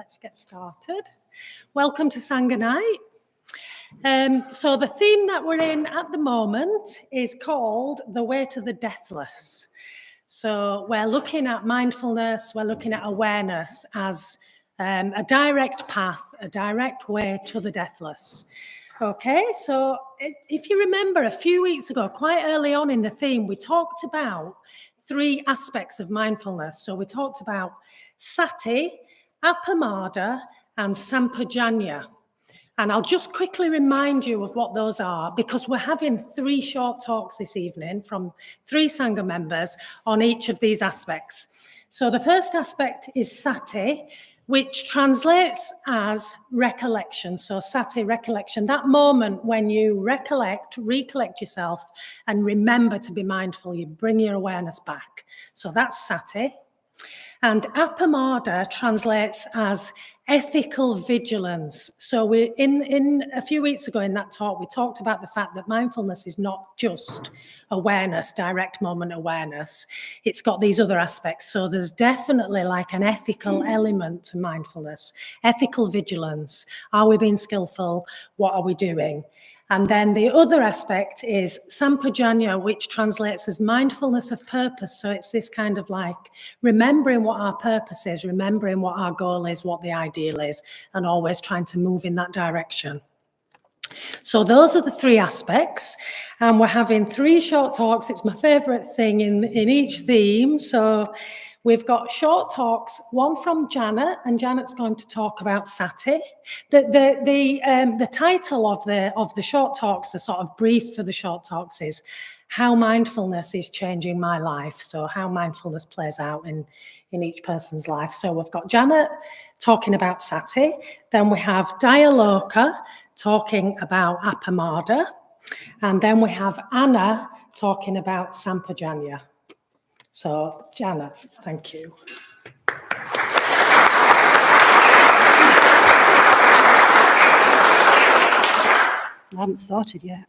let's get started. Welcome to Sangha night. So the theme that we're in at the moment is called The Way to the Deathless. So we're looking at mindfulness, we're looking at awareness as a direct path, a direct way to the deathless. Okay, so if you remember a few weeks ago, quite early on in the theme, we talked about three aspects of mindfulness. So we talked about sati, appamada, and sampajanna. And I'll just quickly remind you of what those are, because we're having three short talks this evening from three Sangha members on each of these aspects. So the first aspect is sati, which translates as recollection. So sati, recollection, that moment when you recollect yourself and remember to be mindful, you bring your awareness back. So that's sati. And appamada translates as ethical vigilance. So we in a few weeks ago in that talk, we talked about the fact that mindfulness is not just awareness, direct moment awareness. It's got these other aspects. So there's definitely like an ethical element to mindfulness, ethical vigilance. Are we being skillful? What are we doing? And then the other aspect is sampajanna, which translates as mindfulness of purpose. So it's this kind of like remembering what our purpose is, remembering what our goal is, what the ideal is, and always trying to move in that direction. So those are the three aspects, and we're having three short talks. It's my favorite thing in each theme. So we've got short talks, one from Janet, and Janet's going to talk about sati. The title of the short talks, the sort of brief for the short talks, is How Mindfulness is Changing My Life. So how mindfulness plays out in each person's life. So we've got Janet talking about sati, then we have Dayaloka talking about appamada, and then we have Anna talking about sampajanna. So, Janet, thank you. I haven't started yet.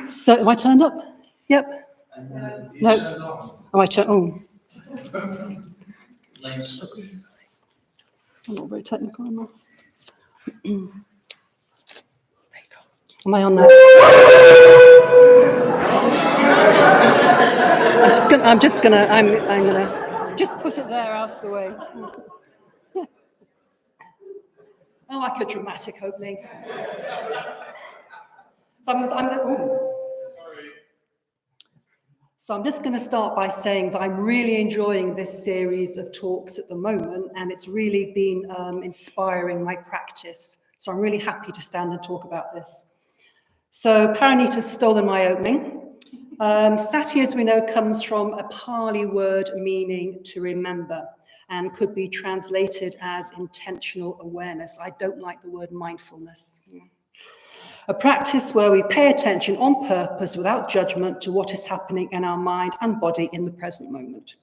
So, am I turned up? Yep. No. Oh, I turned. Oh. I'm not very technical, am I? Am I on now? I'm gonna just put it there out of the way. I like a dramatic opening. So I'm just going to start by saying that I'm really enjoying this series of talks at the moment, and it's really been inspiring my practice. So I'm really happy to stand and talk about this. So Paranita's stolen my opening. Sati, as we know, comes from a Pali word meaning to remember and could be translated as intentional awareness. I don't like the word mindfulness. A practice where we pay attention on purpose without judgment to what is happening in our mind and body in the present moment.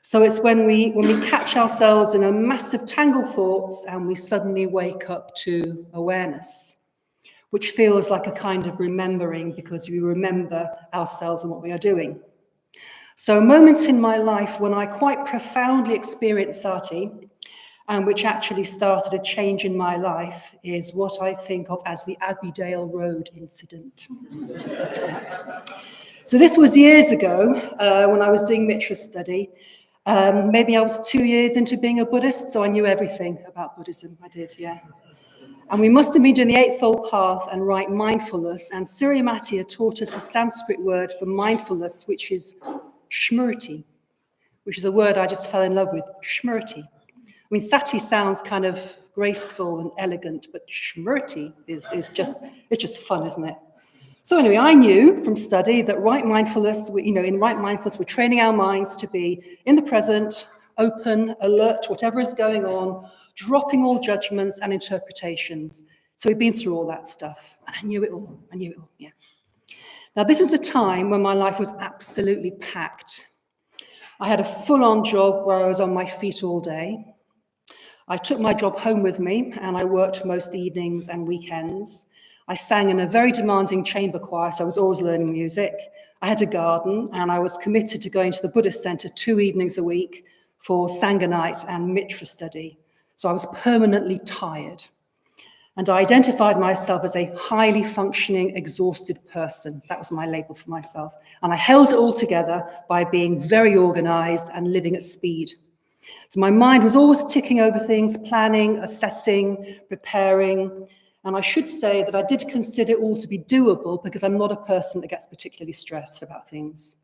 So it's when we catch ourselves in a massive tangle of thoughts and we suddenly wake up to awareness, which feels like a kind of remembering because we remember ourselves and what we are doing. So moments in my life when I quite profoundly experienced sati, and which actually started a change in my life, is what I think of as the Abbeydale Road incident. So this was years ago when I was doing Mitra study. Maybe I was 2 years into being a Buddhist, so I knew everything about Buddhism. I did, yeah. And we must have been doing the Eightfold Path and right mindfulness, and Surya taught us the Sanskrit word for mindfulness, which is smriti, which is a word I just fell in love with, smriti. I mean, sati sounds kind of graceful and elegant, but smriti is just fun, isn't it? So anyway, I knew from study that right mindfulness, in right mindfulness, we're training our minds to be in the present, open, alert to whatever is going on, dropping all judgments and interpretations. So we've been through all that stuff, and I knew it all, yeah. Now, this was a time when my life was absolutely packed. I had a full-on job where I was on my feet all day. I took my job home with me, and I worked most evenings and weekends. I sang in a very demanding chamber choir, so I was always learning music. I had a garden, and I was committed to going to the Buddhist center 2 evenings a week for Sangha night and Mitra study. So I was permanently tired. And I identified myself as a highly functioning, exhausted person. That was my label for myself. And I held it all together by being very organized and living at speed. So my mind was always ticking over things, planning, assessing, preparing. And I should say that I did consider it all to be doable because I'm not a person that gets particularly stressed about things.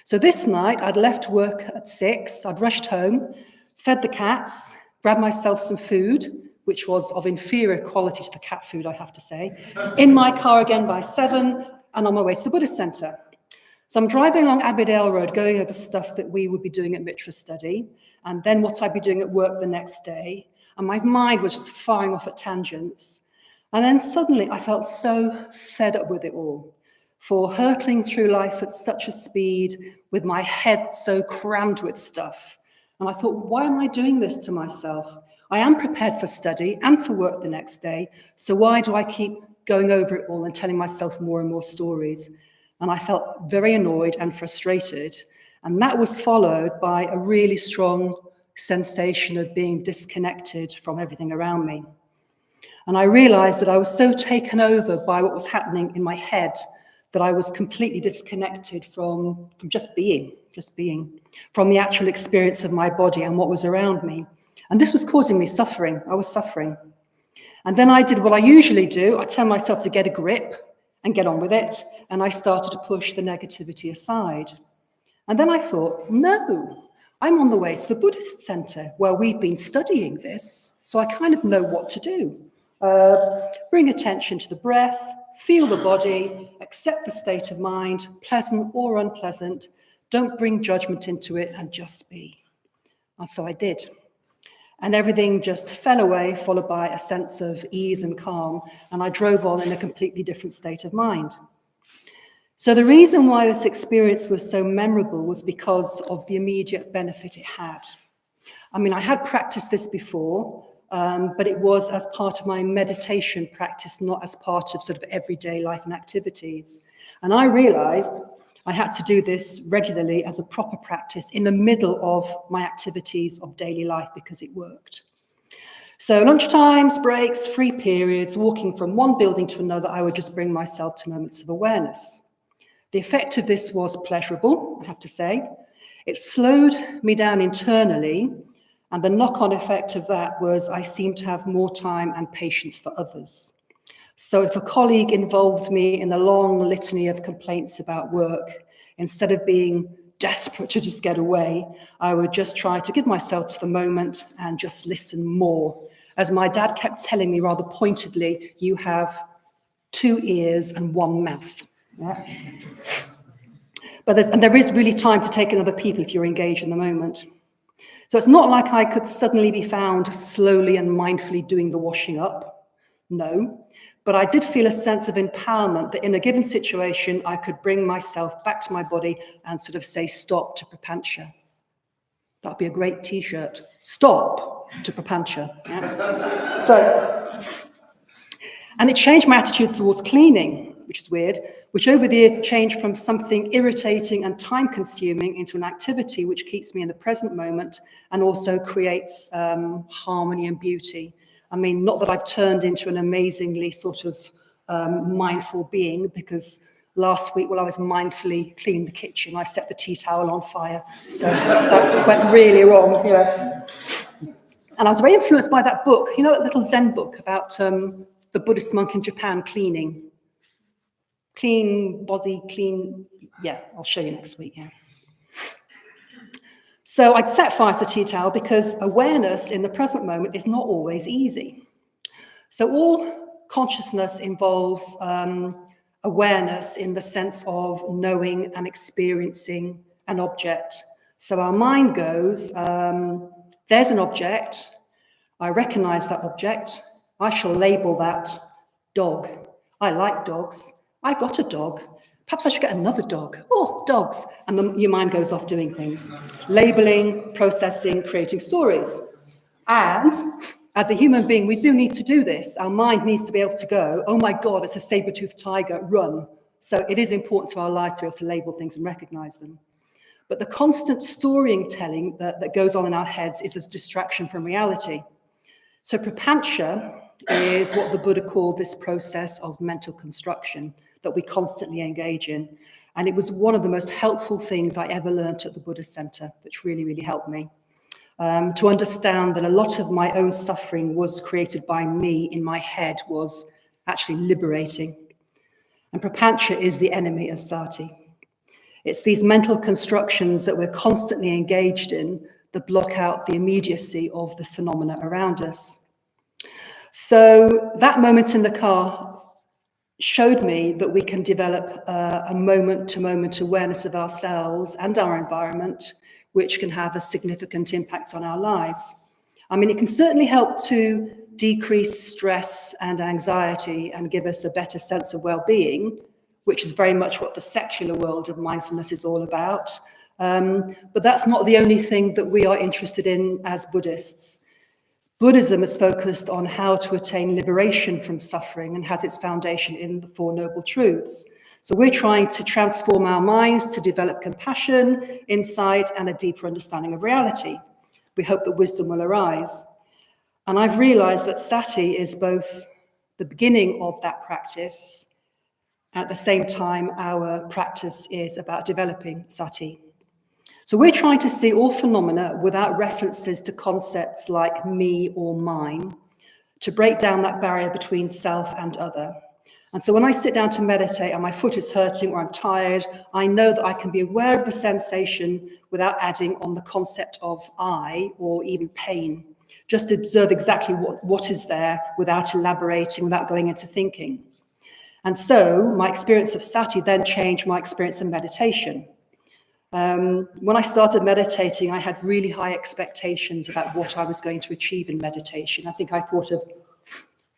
So this night, I'd left work at 6, I'd rushed home, fed the cats, grabbed myself some food, which was of inferior quality to the cat food, I have to say, in my car again by 7, and on my way to the Buddhist Centre. So I'm driving along Abbeydale Road, going over stuff that we would be doing at Mitra study, and then what I'd be doing at work the next day. And my mind was just firing off at tangents. And then suddenly I felt so fed up with it all, for hurtling through life at such a speed, with my head so crammed with stuff. And I thought, why am I doing this to myself? I am prepared for study and for work the next day, so why do I keep going over it all and telling myself more and more stories? And I felt very annoyed and frustrated. And that was followed by a really strong sensation of being disconnected from everything around me. And I realized that I was so taken over by what was happening in my head that I was completely disconnected from just being, from the actual experience of my body and what was around me. And this was causing me suffering. I was suffering. And then I did what I usually do. I tell myself to get a grip and get on with it. And I started to push the negativity aside. And then I thought, no, I'm on the way to the Buddhist Centre where we've been studying this. So I kind of know what to do. Bring attention to the breath, feel the body, accept the state of mind, pleasant or unpleasant. Don't bring judgment into it and just be. And so I did. And everything just fell away, followed by a sense of ease and calm. And I drove on in a completely different state of mind. So the reason why this experience was so memorable was because of the immediate benefit it had. I mean, I had practiced this before, but it was as part of my meditation practice, not as part of sort of everyday life and activities. And I realized I had to do this regularly as a proper practice in the middle of my activities of daily life because it worked. So lunchtimes, breaks, free periods, walking from one building to another, I would just bring myself to moments of awareness. The effect of this was pleasurable, I have to say. It slowed me down internally, and the knock-on effect of that was I seemed to have more time and patience for others. So if a colleague involved me in a long litany of complaints about work, instead of being desperate to just get away, I would just try to give myself to the moment and just listen more. As my dad kept telling me rather pointedly, you have 2 ears and 1 mouth. Yeah. But there is really time to take in other people if you're engaged in the moment. So it's not like I could suddenly be found slowly and mindfully doing the washing up. No. But I did feel a sense of empowerment that in a given situation, I could bring myself back to my body and sort of say stop to prapancha. That'd be a great t-shirt. Stop to prapancha. Yeah. And it changed my attitude towards cleaning, which is weird, which over the years changed from something irritating and time-consuming into an activity which keeps me in the present moment and also creates harmony and beauty. I mean, not that I've turned into an amazingly sort of mindful being, because last week, while I was mindfully cleaning the kitchen, I set the tea towel on fire. So that went really wrong. Yeah. And I was very influenced by that book, you know, that little Zen book about the Buddhist monk in Japan cleaning. Clean body, clean, yeah, I'll show you next week, yeah. So I'd set fire to the tea towel because awareness in the present moment is not always easy. So all consciousness involves awareness in the sense of knowing and experiencing an object. So our mind goes, there's an object, I recognize that object, I shall label that dog. I like dogs, I've got a dog. Perhaps I should get another dog. Oh, dogs. And then your mind goes off doing things. Labeling, processing, creating stories. And as a human being, we do need to do this. Our mind needs to be able to go, oh my God, it's a saber-toothed tiger, run. So it is important to our lives to be able to label things and recognize them. But the constant storytelling that goes on in our heads is a distraction from reality. So prapancha is what the Buddha called this process of mental construction that we constantly engage in. And it was one of the most helpful things I ever learned at the Buddhist Center, which really, really helped me. To understand that a lot of my own suffering was created by me in my head was actually liberating. And prapancha is the enemy of sati. It's these mental constructions that we're constantly engaged in that block out the immediacy of the phenomena around us. So that moment in the car showed me that we can develop a moment-to-moment awareness of ourselves and our environment, which can have a significant impact on our lives. I mean, it can certainly help to decrease stress and anxiety and give us a better sense of well-being, which is very much what the secular world of mindfulness is all about. But that's not the only thing that we are interested in as Buddhists. Buddhism is focused on how to attain liberation from suffering and has its foundation in the Four Noble Truths. So we're trying to transform our minds to develop compassion, insight, and a deeper understanding of reality. We hope that wisdom will arise. And I've realized that sati is both the beginning of that practice. At the same time, our practice is about developing sati. So we're trying to see all phenomena without references to concepts like me or mine, to break down that barrier between self and other. And so when I sit down to meditate and my foot is hurting or I'm tired, I know that I can be aware of the sensation without adding on the concept of I or even pain. Just observe exactly what is there without elaborating, without going into thinking. And so my experience of sati then changed my experience of meditation. When I started meditating, I had really high expectations about what I was going to achieve in meditation. I think I thought of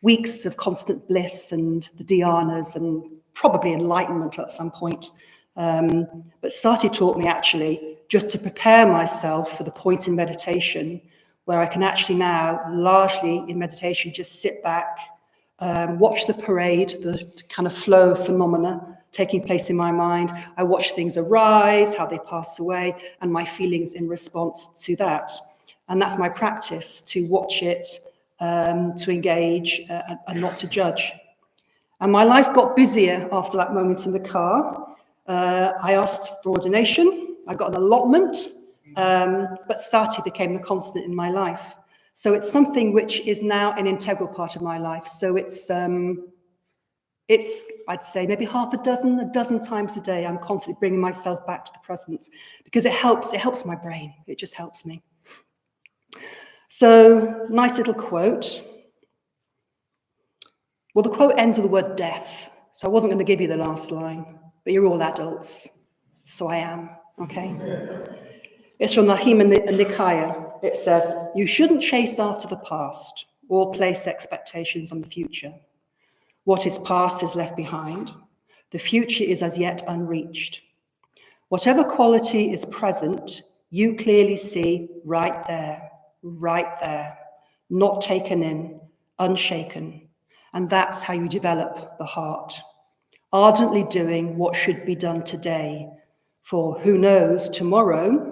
weeks of constant bliss and the dhyanas and probably enlightenment at some point. But sati taught me actually just to prepare myself for the point in meditation where I can actually now largely in meditation just sit back, watch the parade, the kind of flow of phenomena taking place in my mind. I watch things arise, how they pass away, and my feelings in response to that. And that's my practice, to watch it, to engage, and not to judge. And my life got busier after that moment in the car. I asked for ordination, I got an allotment, but sati became the constant in my life. So it's something which is now an integral part of my life. So it's I'd say maybe half a dozen times a day, I'm constantly bringing myself back to the present because it helps my brain. It just helps me. So, nice little quote. Well, the quote ends with the word death. So I wasn't going to give you the last line, but you're all adults. So I am, okay? It's from the Majjhima Nikaya. It says, you shouldn't chase after the past or place expectations on the future. What is past is left behind. The future is as yet unreached. Whatever quality is present, you clearly see right there, not taken in, unshaken. And that's how you develop the heart. Ardently doing what should be done today. For who knows, tomorrow?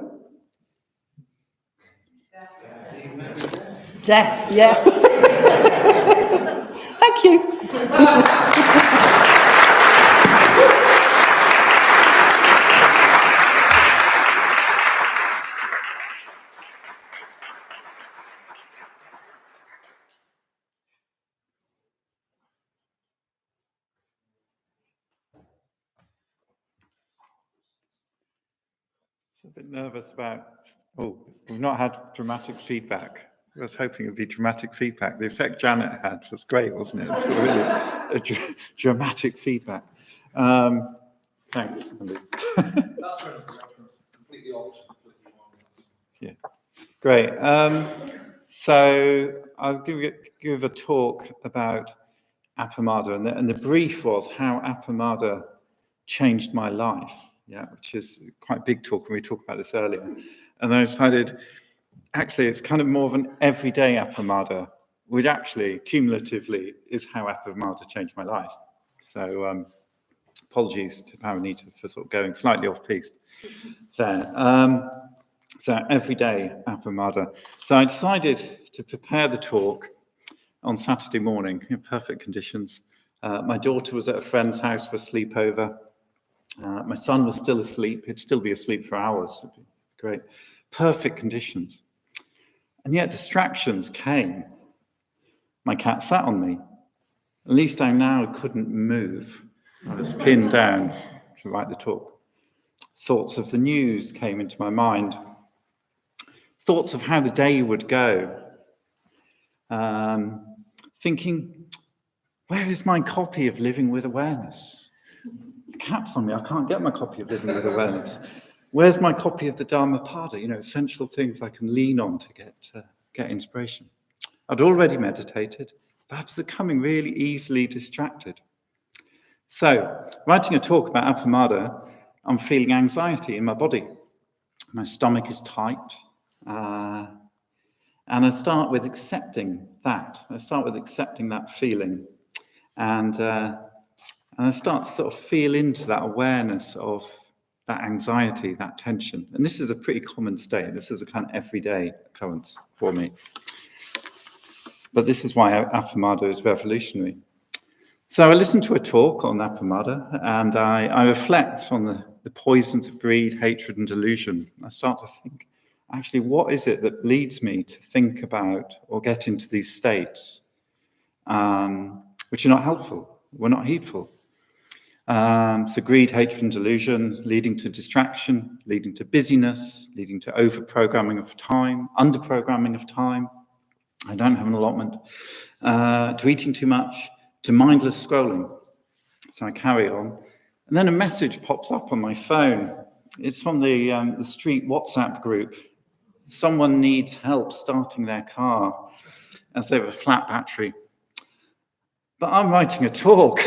Death, yeah. Thank you. A bit nervous about, we've not had dramatic feedback. I was hoping it would be dramatic feedback. The effect Janet had was great, wasn't it? It's really a dramatic feedback. Thanks, Andy. That's completely off. Yeah, great. So I was going to give a talk about appamada, and the brief was how appamada changed my life. Yeah, which is quite a big talk, and we talked about this earlier. And then I decided, actually, it's kind of more of an everyday appamada, which actually, cumulatively, is how appamada changed my life. So Apologies to Paranita for sort of going slightly off-piste there. So everyday appamada. So I decided to prepare the talk on Saturday morning in perfect conditions. My daughter was at a friend's house for a sleepover. My son was still asleep. He'd still be asleep for hours. It'd be great. Perfect conditions. And yet distractions came. My cat sat on me. At least I now couldn't move. I was pinned down to write the talk. Thoughts of the news came into my mind. Thoughts of how the day would go. Thinking, where is my copy of Living with Awareness? The cat's on me. I can't get my copy of Living with Awareness. Where's my copy of the Dhammapada? You know, essential things I can lean on to get inspiration. I'd already meditated. Perhaps becoming really easily distracted. So, writing a talk about appamada, I'm feeling anxiety in my body. My stomach is tight. And I start with accepting that. I start with accepting that feeling. And I start to sort of feel into that awareness of that anxiety, that tension. And this is a pretty common state. This is a kind of everyday occurrence for me. But this is why appamada is revolutionary. So I listen to a talk on appamada, and I reflect on the poisons of greed, hatred, and delusion. I start to think, actually, what is it that leads me to think about or get into these states which are not helpful, were not heedful? So greed, hatred, and delusion, leading to distraction, leading to busyness, leading to over-programming of time, under-programming of time. I don't have an allotment, to eating too much, to mindless scrolling. So I carry on. And then a message pops up on my phone. It's from the street WhatsApp group. Someone needs help starting their car as they have a flat battery. But I'm writing a talk.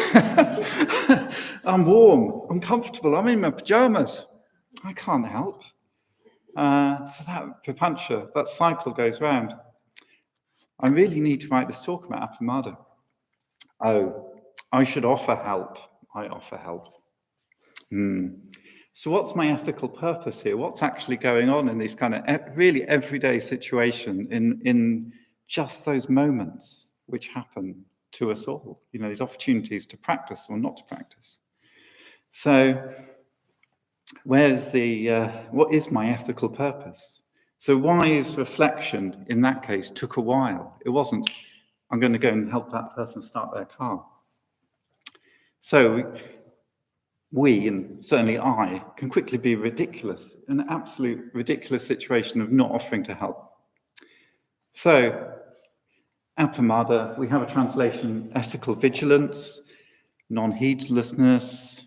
I'm warm, I'm comfortable, I'm in my pajamas. I can't help. So that prapancha, that cycle goes round. I really need to write this talk about appamada. Oh, I should offer help. I offer help. So what's my ethical purpose here? What's actually going on in these kind of really everyday situation in just those moments which happen to us all? You know, these opportunities to practice or not to practice. So where's what is my ethical purpose? So wise reflection in that case took a while. It wasn't, I'm going to go and help that person start their car. So we, and certainly I, can quickly be ridiculous, an absolute ridiculous situation of not offering to help. So, appamada, we have a translation, ethical vigilance, non-heedlessness,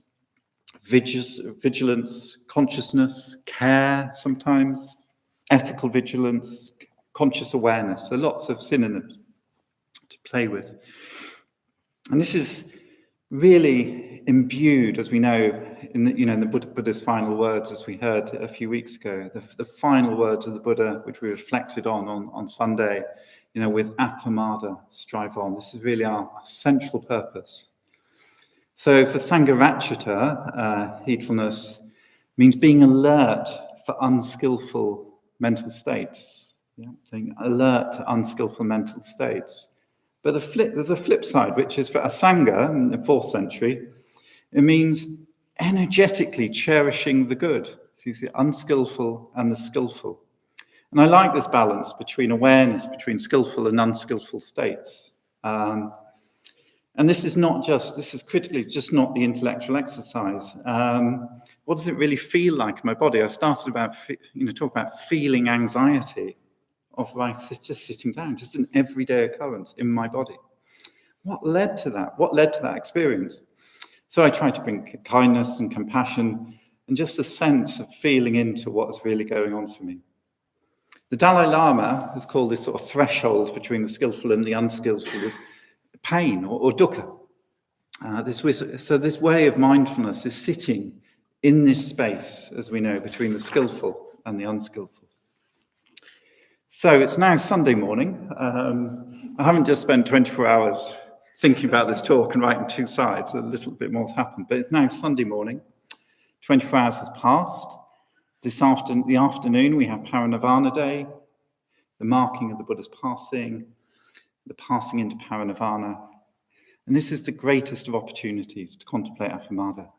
vigilance, consciousness, care sometimes, ethical vigilance, conscious awareness. So lots of synonyms to play with. And this is really imbued, as we know, in the Buddha's final words, as we heard a few weeks ago, the final words of the Buddha, which we reflected on Sunday, with appamada, strive on. This is really our central purpose. So for Sangha heedfulness means being alert for unskillful mental states. Being alert to unskillful mental states. But there's a flip side, which is for a Sangha in the 4th century, it means energetically cherishing the good. So you see unskillful and the skillful. And I like this balance between awareness, between skillful and unskillful states. And this is critically just not the intellectual exercise. What does it really feel like in my body? I started talk about feeling anxiety of just sitting down, just an everyday occurrence in my body. What led to that? What led to that experience? So I try to bring kindness and compassion and just a sense of feeling into what's really going on for me. The Dalai Lama has called this sort of threshold between the skillful and the unskillful as pain or dukkha. This way of mindfulness is sitting in this space, as we know, between the skillful and the unskillful. So it's now Sunday morning. I haven't just spent 24 hours thinking about this talk and writing 2 sides, a little bit more has happened. But it's now Sunday morning. 24 hours has passed. The afternoon, we have Parinirvana Day, the marking of the Buddha's passing, the passing into Parinirvana. And this is the greatest of opportunities to contemplate appamada.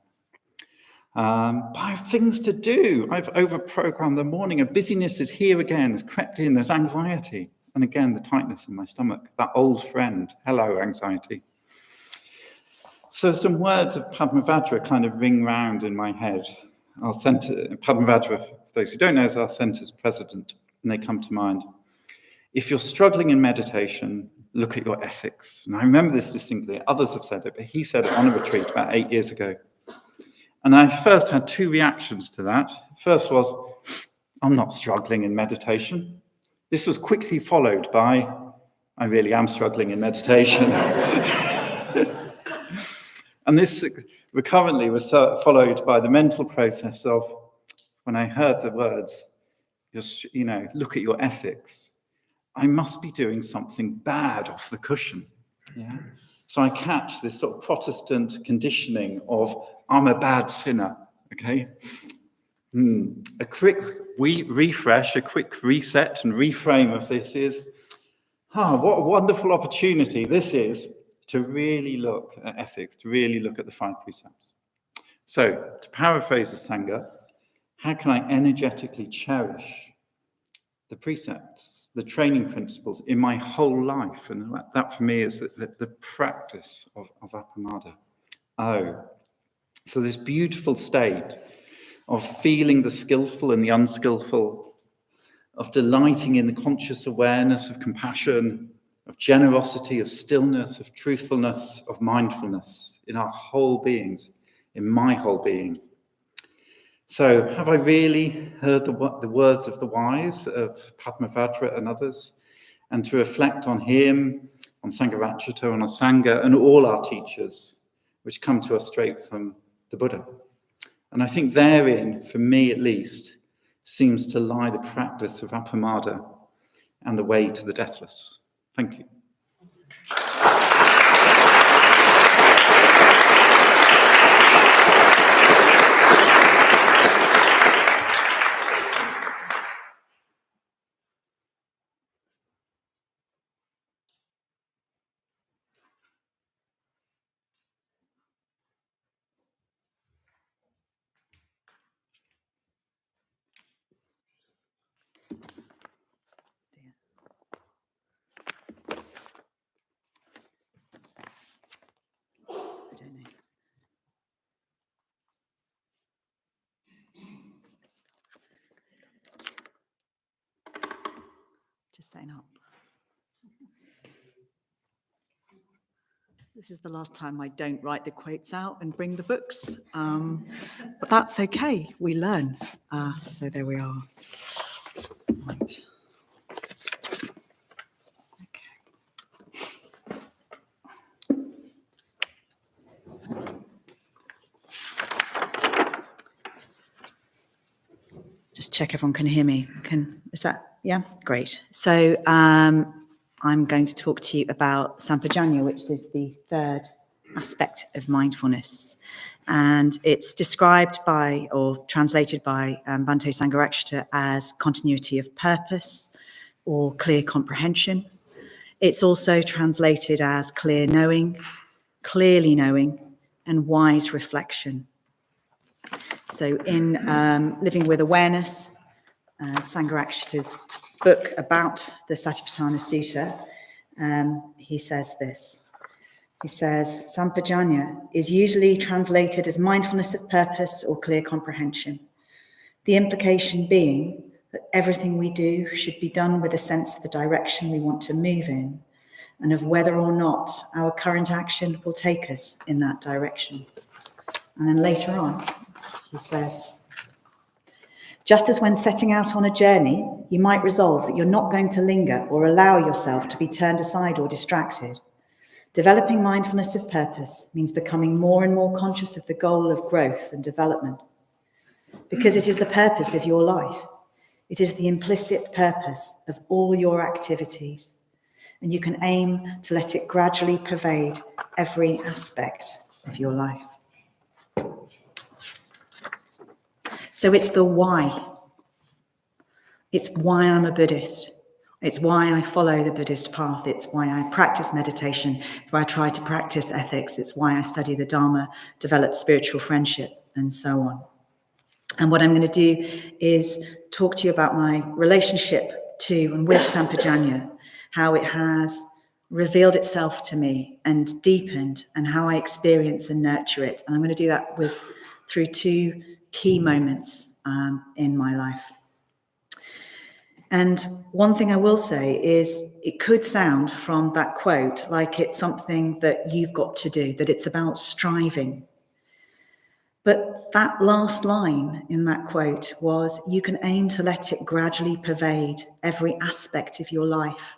But I have things to do. I've over-programmed the morning, and busyness is here again, has crept in, there's anxiety. And again, the tightness in my stomach, that old friend. Hello, anxiety. So some words of Padmavajra kind of ring round in my head. Padmavajra, for those who don't know, is our centre's president, and they come to mind. If you're struggling in meditation, look at your ethics. And I remember this distinctly. Others have said it, but he said it on a retreat about 8 years ago. And I first had 2 reactions to that. First was, I'm not struggling in meditation. This was quickly followed by, I really am struggling in meditation. And this recurrently was followed by the mental process of, when I heard the words, look at your ethics, I must be doing something bad off the cushion. Yeah. So I catch this sort of Protestant conditioning of, I'm a bad sinner, okay? A quick refresh, a quick reset and reframe of this is, what a wonderful opportunity this is to really look at ethics, to really look at the 5 precepts. So, to paraphrase the Sangha, how can I energetically cherish the precepts, the training principles in my whole life? And that for me is the practice of appamada. So this beautiful state of feeling the skillful and the unskillful, of delighting in the conscious awareness of compassion, of generosity, of stillness, of truthfulness, of mindfulness in our whole beings, in my whole being. So have I really heard the words of the wise, of Padmavajra and others? And to reflect on him, on Sangharakshita, on our Sangha, and all our teachers, which come to us straight from the Buddha. And I think therein, for me at least, seems to lie the practice of appamada and the way to the deathless. Thank you. Just saying up. This is the last time I don't write the quotes out and bring the books, but that's okay. We learn. So there we are. Right. Just check everyone can hear me. Is that, yeah? Great. So I'm going to talk to you about sampajanna, which is the 3rd aspect of mindfulness. And it's described by, or translated by Bhante Sangharakshita as continuity of purpose or clear comprehension. It's also translated as clear knowing, clearly knowing, and wise reflection. So in Living with Awareness, Sangharakshita's book about the Satipatthana Sutta, he says this. He says, sampajanna is usually translated as mindfulness of purpose or clear comprehension. The implication being that everything we do should be done with a sense of the direction we want to move in and of whether or not our current action will take us in that direction. And then later on, he says, just as when setting out on a journey, you might resolve that you're not going to linger or allow yourself to be turned aside or distracted. Developing mindfulness of purpose means becoming more and more conscious of the goal of growth and development, because it is the purpose of your life. It is the implicit purpose of all your activities. and you can aim to let it gradually pervade every aspect of your life. So it's the why. It's why I'm a Buddhist. It's why I follow the Buddhist path. It's why I practice meditation. It's why I try to practice ethics. It's why I study the Dharma, develop spiritual friendship, and so on. And what I'm going to do is talk to you about my relationship to and with Sampajanna, how it has revealed itself to me and deepened, and how I experience and nurture it. And I'm going to do that through two key moments in my life. And one thing I will say is it could sound from that quote like it's something that you've got to do, that it's about striving. But that last line in that quote was, you can aim to let it gradually pervade every aspect of your life.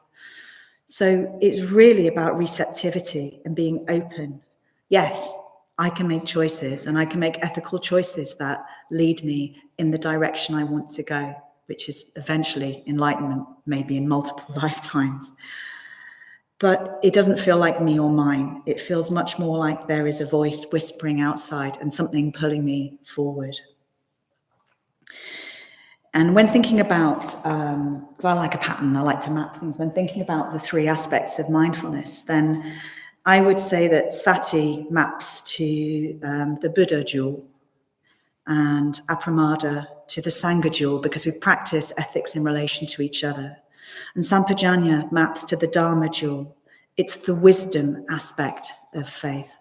So it's really about receptivity and being open. Yes, I can make choices, and I can make ethical choices that lead me in the direction I want to go, which is eventually enlightenment, maybe in multiple lifetimes. But it doesn't feel like me or mine. It feels much more like there is a voice whispering outside and something pulling me forward. And when thinking about, I like a pattern, I like to map things. When thinking about the three aspects of mindfulness, then I would say that sati maps to the Buddha jewel, and appamada to the Sangha jewel, because we practice ethics in relation to each other. And sampajanna maps to the Dharma jewel. It's the wisdom aspect of faith.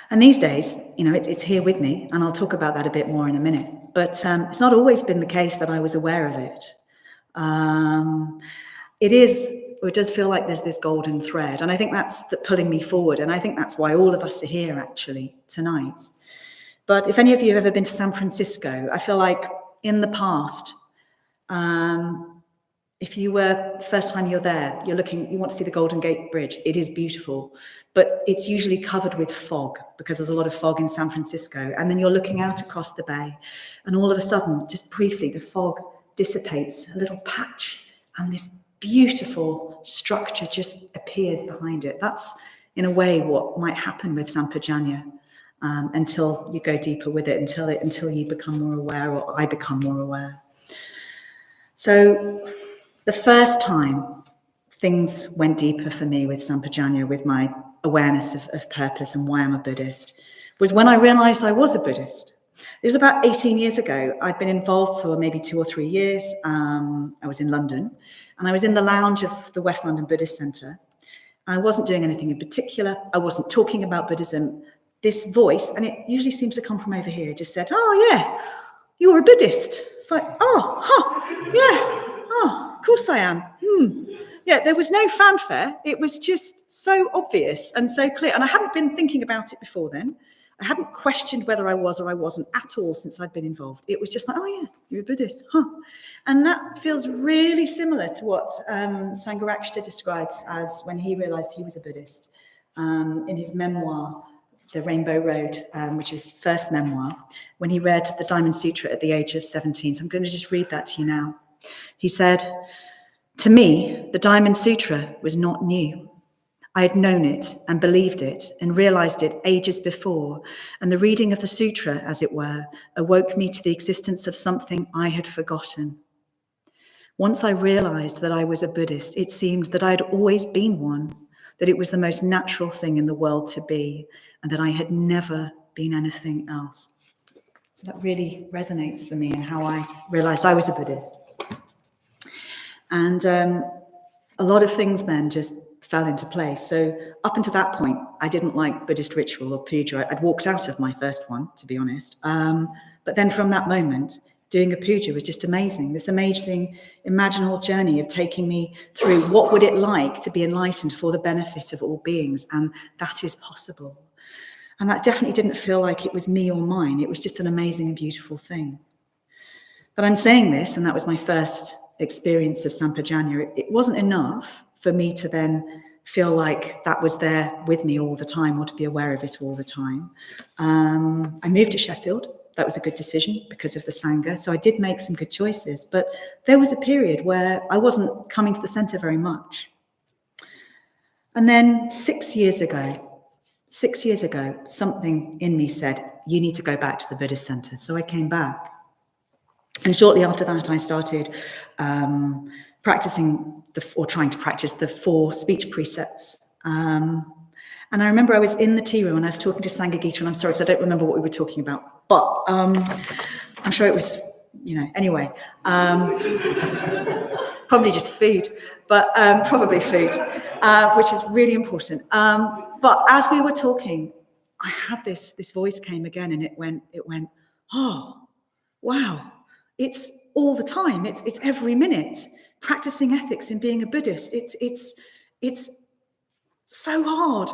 And these days, it's here with me, and I'll talk about that a bit more in a minute. But it's not always been the case that I was aware of it. It does feel like there's this golden thread, and I think that's pulling me forward, and I think that's why all of us are here actually tonight. But if any of you have ever been to San Francisco, I feel like in the past, if you were, first time you're there, you want to see the Golden Gate Bridge. It is beautiful, but it's usually covered with fog, because there's a lot of fog in San Francisco. And then you're looking out across the bay, and all of a sudden, just briefly, the fog dissipates, a little patch, and this beautiful structure just appears behind it. That's, in a way, what might happen with Sampajanna, until you go deeper with it, until you become more aware, or I become more aware. So the first time things went deeper for me with Sampajanna, with my awareness of purpose and why I'm a Buddhist, was when I realized I was a Buddhist. It was about 18 years ago. I'd been involved for maybe 2 or 3 years. I was in London, and I was in the lounge of the West London Buddhist Centre. I wasn't doing anything in particular. I wasn't talking about Buddhism. This voice, and it usually seems to come from over here, just said, "Oh yeah, you're a Buddhist." It's like, "Oh, huh, yeah, oh, of course I am." Yeah, there was no fanfare. It was just so obvious and so clear. And I hadn't been thinking about it before then. I hadn't questioned whether I was or I wasn't at all since I'd been involved. It was just like, "Oh yeah, you're a Buddhist, huh?" And that feels really similar to what Sangha describes as when he realized he was a Buddhist in his memoir, The Rainbow Road, which is his first memoir, when he read the Diamond Sutra at the age of 17. So I'm going to just read that to you now. He said, "To me, the Diamond Sutra was not new. I had known it and believed it and realized it ages before, and the reading of the sutra, as it were, awoke me to the existence of something I had forgotten. Once I realized that I was a Buddhist, it seemed that I had always been one, that it was the most natural thing in the world to be, and that I had never been anything else." So that really resonates for me in how I realized I was a Buddhist. And a lot of things then just fell into place. So up until that point, I didn't like Buddhist ritual or puja. I'd walked out of my first one, to be honest. But then from that moment, doing a puja was just amazing. This amazing imaginal journey of taking me through what would it like to be enlightened for the benefit of all beings, and that is possible. And that definitely didn't feel like it was me or mine. It was just an amazing and beautiful thing. But I'm saying this, and that was my first experience of Sampajanna. It wasn't enough for me to then feel like that was there with me all the time, or to be aware of it all the time. I moved to Sheffield that was a good decision because of the Sangha. So I did make some good choices, but there was a period where I wasn't coming to the center very much. And then 6 years ago, something in me said, you need to go back to the Buddhist center. So I came back. And shortly after that, I started trying to practice the 4 speech precepts. And I remember I was in the tea room and I was talking to Sangha Gita, and I'm sorry because I don't remember what we were talking about, but I'm sure it was, anyway, probably just food, but probably food, which is really important. But as we were talking, I had this voice came again, and it went, oh, wow, it's all the time. It's every minute. Practicing ethics and being a Buddhist, it's so hard.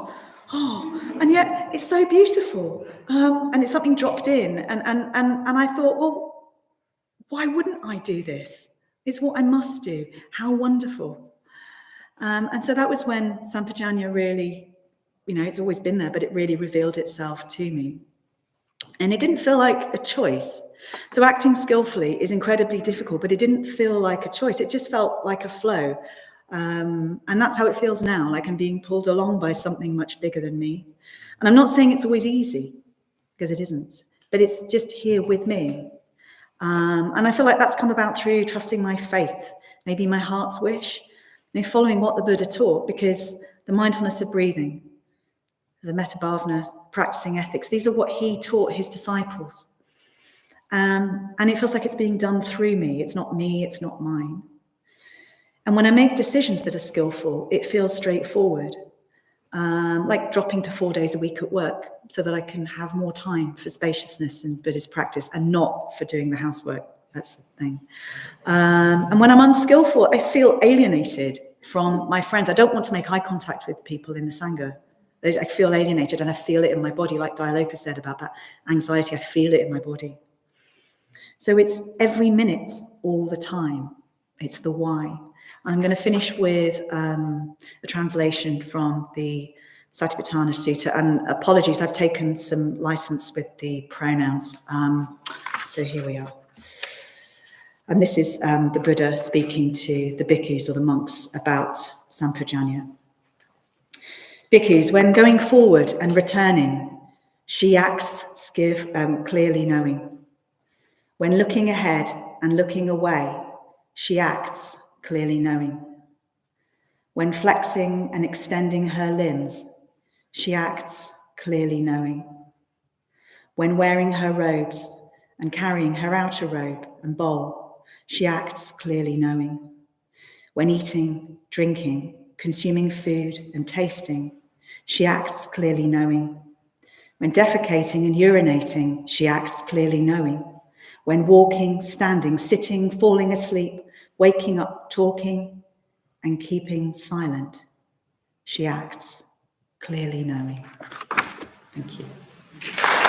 Oh, and yet it's so beautiful. And it's something dropped in. And I thought, well, why wouldn't I do this? It's what I must do. How wonderful. And so that was when sampajanna really, it's always been there, but it really revealed itself to me. And it didn't feel like a choice. So acting skillfully is incredibly difficult, but it didn't feel like a choice. It just felt like a flow. And that's how it feels now, like I'm being pulled along by something much bigger than me. And I'm not saying it's always easy, because it isn't, but it's just here with me. And I feel like that's come about through trusting my faith, maybe my heart's wish, following what the Buddha taught, because the mindfulness of breathing, the metabhavana, practicing ethics, these are what he taught his disciples. And it feels like it's being done through me. It's not me, it's not mine. And when I make decisions that are skillful, it feels straightforward, like dropping to 4 days a week at work so that I can have more time for spaciousness and Buddhist practice and not for doing the housework. That's the thing. And when I'm unskillful, I feel alienated from my friends. I don't want to make eye contact with people in the Sangha. I feel alienated, and I feel it in my body, like Dayaloka said about that anxiety. I feel it in my body. So it's every minute, all the time. It's the why. I'm going to finish with a translation from the Satipatthana Sutta. And apologies, I've taken some license with the pronouns. So here we are. And this is the Buddha speaking to the bhikkhus, or the monks, about sampajanna. Bhikkhus, when going forward and returning, she acts clearly knowing. When looking ahead and looking away, she acts clearly knowing. When flexing and extending her limbs, she acts clearly knowing. When wearing her robes and carrying her outer robe and bowl, she acts clearly knowing. When eating, drinking, consuming food and tasting, she acts clearly knowing. When defecating and urinating, she acts clearly knowing. When walking, standing, sitting, falling asleep, waking up, talking, and keeping silent, she acts clearly knowing. Thank you.